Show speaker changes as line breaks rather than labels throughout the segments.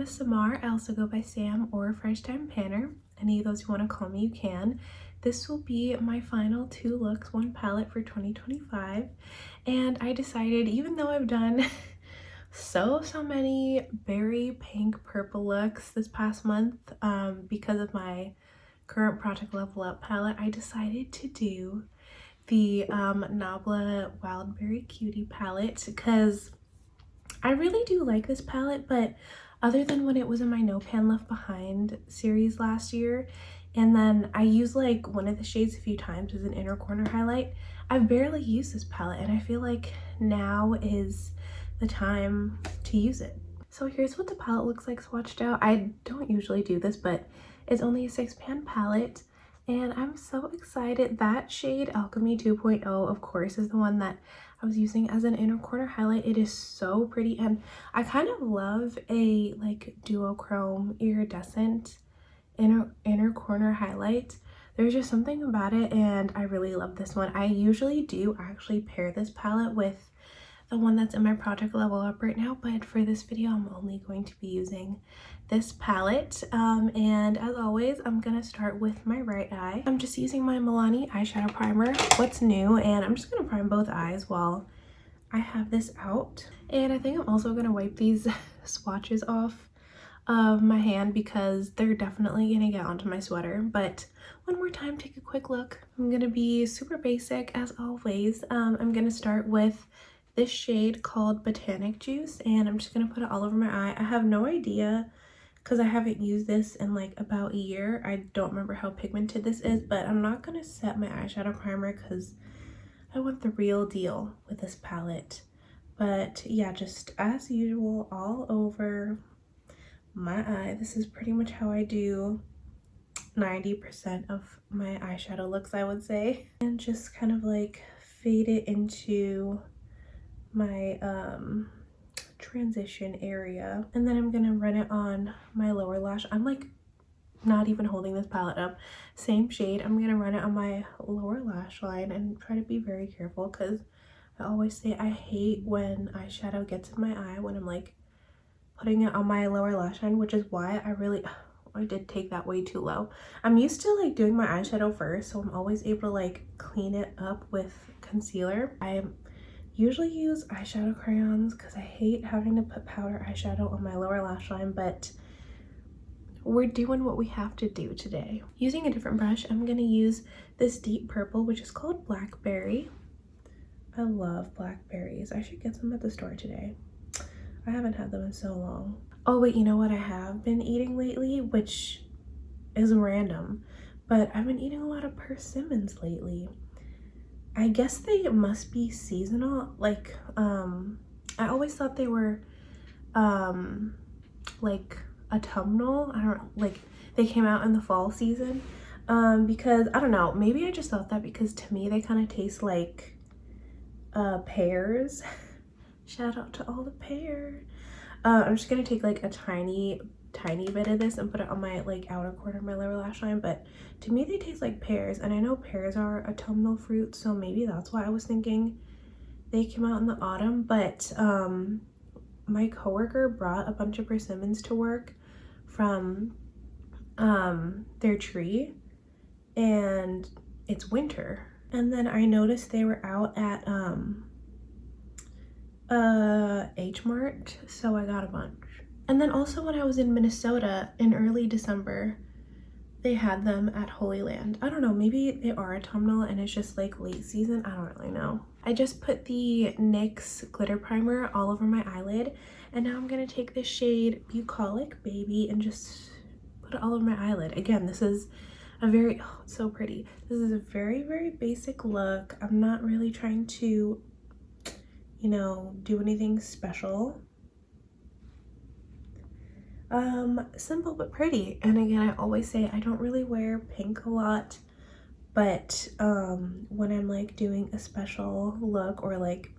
is Samar. I also go by Sam or First Time Panner. Any of those you want to call me, you can. This will be my final 2 looks, 1 palette for 2025. And I decided, even though I've done so many berry pink purple looks this past month because of my current Project Level Up palette, I decided to do the Nabla Wildberry Cutie palette because I really do like this palette, but other than when it was in my No Pan Left Behind series last year, and then I used like one of the shades a few times as an inner corner highlight, I've barely used this palette, and I feel like now is the time to use it. So here's what the palette looks like swatched out. I don't usually do this, but it's only a 6-pan palette, and I'm so excited. That shade Alchemy 2.0, of course, is the one that I was using as an inner corner highlight. It is so pretty, and I kind of love a like duochrome iridescent inner corner highlight. There's just something about it, and I really love this one. I usually do actually pair this palette with the one that's in my Project Level Up right now, but for this video I'm only going to be using this palette. And as always, I'm gonna start with my right eye. I'm just using my Milani eyeshadow primer, What's New, and I'm just gonna prime both eyes while I have this out. And I think I'm also gonna wipe these swatches off of my hand because they're definitely gonna get onto my sweater. But one more time, take a quick look. I'm gonna be super basic as always. I'm gonna start with this shade called Botanic Juice, and I'm just gonna put it all over my eye. I have no idea because I haven't used this in like about a year. I don't remember how pigmented this is, but I'm not gonna set my eyeshadow primer because I want the real deal with this palette. But yeah, just as usual, all over my eye. This is pretty much how I do 90% of my eyeshadow looks, I would say. And just kind of like fade it into my transition area, and then I'm gonna run it on my lower lash. I'm like not even holding this palette up, same shade. I'm gonna run it on my lower lash line and try to be very careful because I always say I hate when eyeshadow gets in my eye when I'm like putting it on my lower lash line, which is why I did take that way too low. I'm used to like doing my eyeshadow first, so I'm always able to like clean it up with concealer. I usually use eyeshadow crayons because I hate having to put powder eyeshadow on my lower lash line, but we're doing what we have to do today. Using a different brush, I'm gonna use this deep purple, which is called Blackberry. I love blackberries. I should get some at the store today. I haven't had them in so long. Oh wait, you know what I have been eating lately, which is random, but I've been eating a lot of persimmons lately. I guess they must be seasonal. Like, I always thought they were, like autumnal. I don't like they came out in the fall season, because I don't know. Maybe I just thought that because to me they kind of taste like, pears. Shout out to all the pear. I'm just gonna take like a tiny bit of this and put it on my like outer corner of my lower lash line, but to me they taste like pears, and I know pears are autumnal fruit, so maybe that's why I was thinking they came out in the autumn. But my coworker brought a bunch of persimmons to work from their tree, and it's winter. And then I noticed they were out at H Mart, so I got a bunch. And then also when I was in Minnesota in early December, they had them at Holy Land. I don't know, maybe they are autumnal and it's just like late season. I don't really know. I just put the NYX glitter primer all over my eyelid, and now I'm gonna take this shade Bucolic Baby and just put it all over my eyelid. Again, this is a very, oh, it's so pretty. This is a very basic look. I'm not really trying to, you know, do anything special. Simple but pretty. And again, I always say I don't really wear pink a lot, but when I'm like doing a special look, or like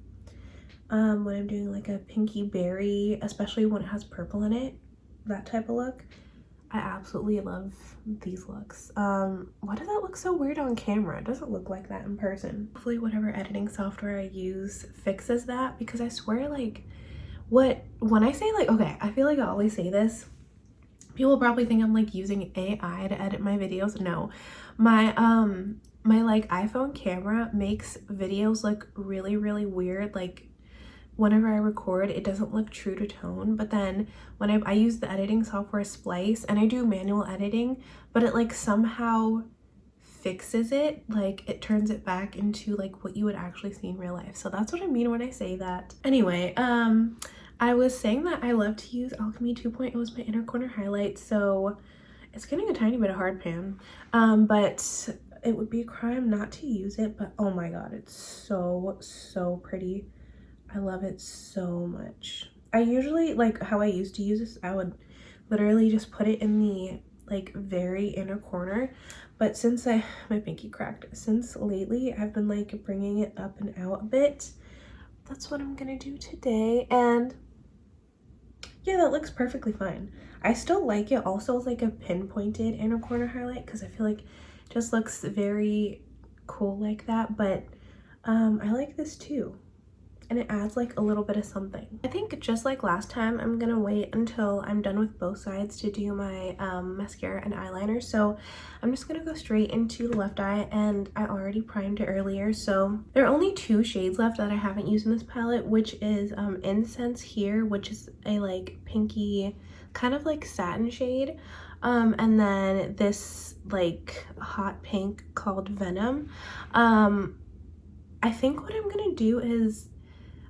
when I'm doing like a pinky berry, especially when it has purple in it, that type of look, I absolutely love these looks. Why does that look so weird on camera? It doesn't look like that in person. Hopefully whatever editing software I use fixes that, because I swear, like, when I say like, okay, I feel like I always say this, People probably think I'm like using AI to edit my videos. No, my my like iPhone camera makes videos look really weird. Like whenever I record, it doesn't look true to tone, but then when I use the editing software Splice and I do manual editing, but it like somehow fixes it, like it turns it back into like what you would actually see in real life. So that's what I mean when I say that. Anyway, I was saying that I love to use Alchemy 2.0 as my inner corner highlight, so it's getting a tiny bit of hard pan, but it would be a crime not to use it. But oh my god, it's so pretty. I love it so much. I usually, like how I used to use this, I would literally just put it in the like very inner corner, but since my pinky cracked, since lately I've been like bringing it up and out a bit. That's what I'm gonna do today, and yeah, that looks perfectly fine. I still like it also as like a pinpointed inner corner highlight because I feel like it just looks very cool like that, but I like this too. And it adds like a little bit of something. I think just like last time, I'm gonna wait until I'm done with both sides to do my mascara and eyeliner. So I'm just gonna go straight into the left eye, and I already primed it earlier. So there are only 2 shades left that I haven't used in this palette, which is Incense here, which is a like pinky, kind of like satin shade. And then this like hot pink called Venom. I think what I'm gonna do is,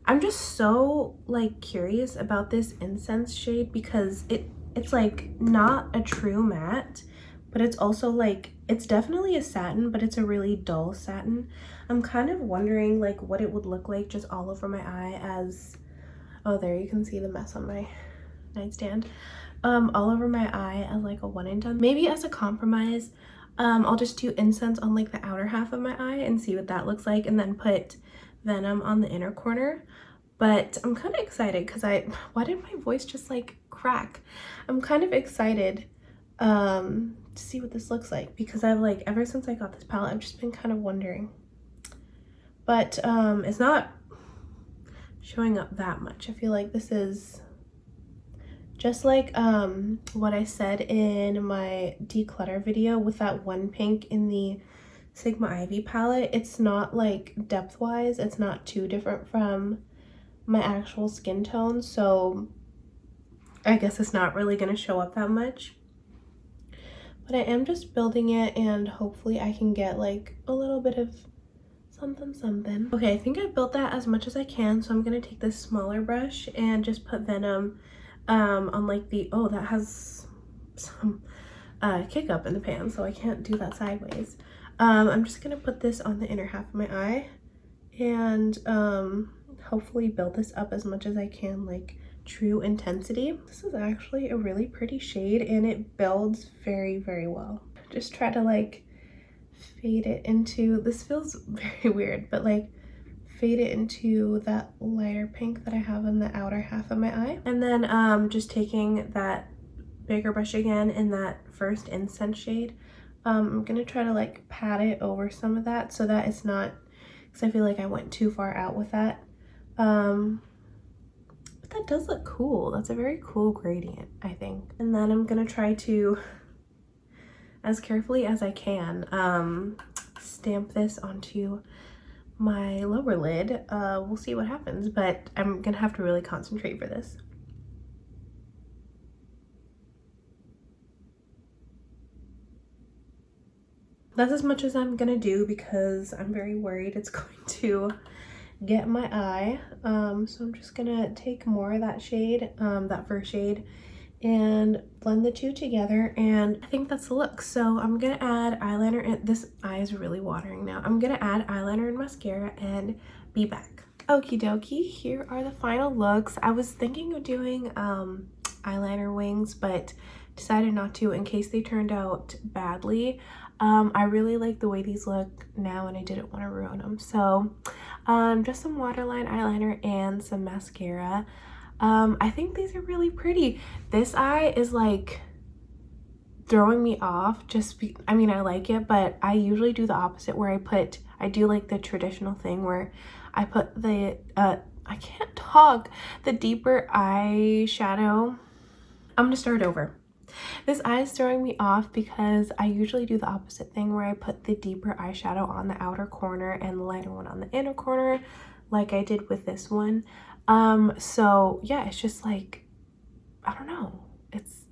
I'm just so like curious about this incense shade because it's like not a true matte, but it's also like, it's definitely a satin, but it's a really dull satin. I'm kind of wondering like what it would look like just all over my eye as, oh, there you can see the mess on my nightstand. All over my eye as like a one and done. Maybe as a compromise, I'll just do incense on like the outer half of my eye and see what that looks like, and then put Venom on the inner corner. But I'm kind of excited because why did my voice just like crack? I'm kind of excited to see what this looks like because I've like, ever since I got this palette, I've just been kind of wondering. But it's not showing up that much. I feel like this is just like what I said in my declutter video with that one pink in the Sigma Ivy palette. It's not like depth-wise, it's not too different from my actual skin tone, so I guess it's not really going to show up that much. But I am just building it, and hopefully I can get like a little bit of something. Okay, I think I built that as much as I can, so I'm going to take this smaller brush and just put Venom on like the, oh, that has some kick up in the pan, so I can't do that sideways. I'm just going to put this on the inner half of my eye and hopefully build this up as much as I can, like true intensity. This is actually a really pretty shade and it builds very well. Just try to like fade it into, this feels very weird, but like fade it into that lighter pink that I have in the outer half of my eye. And then just taking that bigger brush again in that first incense shade, I'm gonna try to like pat it over some of that so that it's not, because I feel like I went too far out with that. But that does look cool. That's a very cool gradient, I think. And then I'm gonna try to, as carefully as I can, stamp this onto my lower lid. We'll see what happens, but I'm gonna have to really concentrate for this. That's as much as I'm gonna do because I'm very worried it's going to get my eye. So I'm just gonna take more of that shade, that first shade, and blend the two together, and I think that's the look. So I'm gonna add eyeliner, and this eye is really watering now. I'm gonna add eyeliner and mascara and be back. Okie dokie, here are the final looks. I was thinking of doing eyeliner wings, but decided not to in case they turned out badly. I really like the way these look now and I didn't want to ruin them. So just some waterline eyeliner and some mascara. I think these are really pretty. This eye is like throwing me off, I mean, I like it, but I usually do the opposite where I do like the traditional thing where I put the I can't talk, the deeper eyeshadow. I'm gonna start over. This eye is throwing me off because I usually do the opposite thing where I put the deeper eyeshadow on the outer corner and the lighter one on the inner corner, like I did with this one. So yeah, it's just like, I don't know,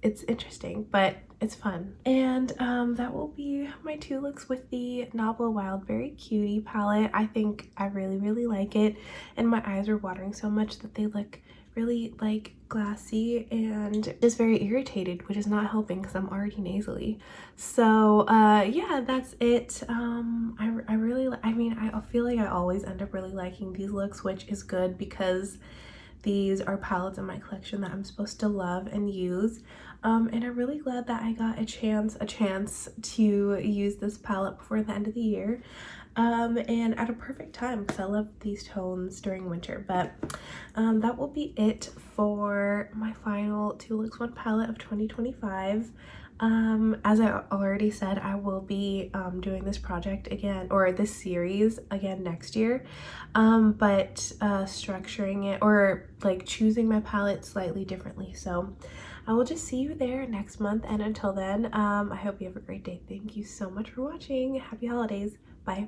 it's interesting, but it's fun. And that will be my 2 looks with the Nabla Wildberry Cutie palette. I think I really like it, and my eyes are watering so much that they look really like glassy and just very irritated, which is not helping because I'm already nasally. So yeah, that's it. I really, I mean, I feel like I always end up really liking these looks, which is good because these are palettes in my collection that I'm supposed to love and use. And I'm really glad that I got a chance to use this palette before the end of the year. And at a perfect time because I love these tones during winter. But that will be it for my final 2 looks 1 palette of 2025. As I already said, I will be doing this project again, or this series again next year, but structuring it or like choosing my palette slightly differently. So I will just see you there next month, and until then, I hope you have a great day. Thank you so much for watching. Happy holidays. Bye.